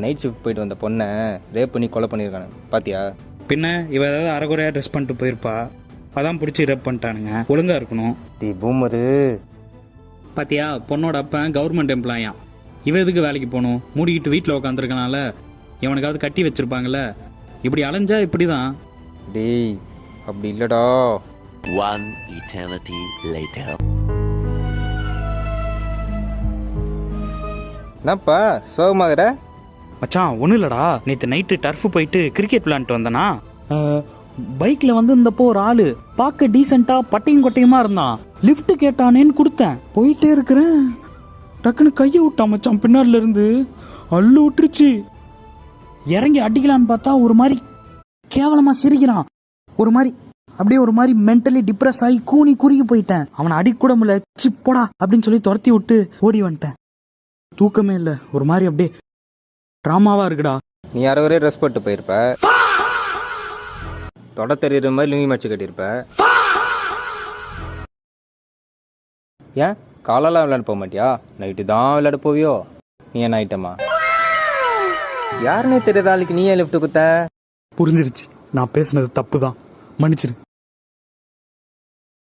Night shift போயிட்டு வந்த பொண்ணை ரேப் பண்ணி கொலை பண்ணியிருக்கானு பாத்தியா? பின்ன இவ ஏதாவது அரைகுறையாக ட்ரெஸ் பண்ணிட்டு போயிருப்பா, அதான் பிடிச்சி ரேப் பண்ணிட்டானுங்க. ஒழுங்காக இருக்கணும். டி பூமரு. பாத்தியா, பொண்ணோட அப்பன் கவர்மெண்ட் எம்ப்ளாயா. இவன் எதுக்கு வேலைக்கு போகணும்? மூடிக்கிட்டு வீட்டில் உட்காந்துருக்கனால எவனுக்காவது கட்டி வச்சிருப்பாங்கல்ல. இப்படி அலைஞ்சா இப்படி தான். டேய் அப்படி இல்லடா. One eternity later. என்னப்பா சோகமாகற? மச்சான் ஒன்றும் இல்லடா, நேற்று நைட்டு டர்ஃபு போயிட்டு கிரிக்கெட் விளையாண்டுட்டு வந்தேனா, பைக்கில் வந்து இருந்தப்போ ஒரு ஆளு பார்க்க டீசெண்டாக பட்டையும் கொட்டையுமா இருந்தான். லிஃப்ட் கேட்டானேன்னு கொடுத்தேன். போயிட்டே இருக்கிறேன், டக்குன்னு கையை விட்டான் மச்சான். பின்னாடில இருந்து அள்ளு விட்டுருச்சு. இறங்கி அடிக்கலான்னு பார்த்தா ஒரு மாதிரி கேவலமாக சிரிக்கிறான். ஒரு மாதிரி அப்படியே ஒரு மாதிரி மென்டலி டிப்ரெஸ் ஆகி கூனி குறுகி போயிட்டேன். அவனை அடிக்க கூட முடியல. போடா அப்படின்னு சொல்லி துரத்தி விட்டு ஓடி வந்துட்டேன். தூக்கமே இல்லை, ஒரு மாதிரி அப்படியே ட்ராமாவா இருக்குடா. நீ யாரோ ஒரே ட்ரெஸ் போட்டு போயிருப்ப, தொட தெரியுற மாதிரி லுங்கி மடிச்சு கட்டியிருப்ப. ஏன் காலெல்லாம் விளையாட போக மாட்டியா? நைட்டு தான் விளையாட போவியோ? நீ என்ன ஐட்டமா? யாருன்னே தெரியாத ஆளுக்கு நீ ஏன் லிஃப்ட் குத்த? புரிஞ்சிருச்சு, நான் பேசுனது தப்பு தான், மன்னிச்சிரு.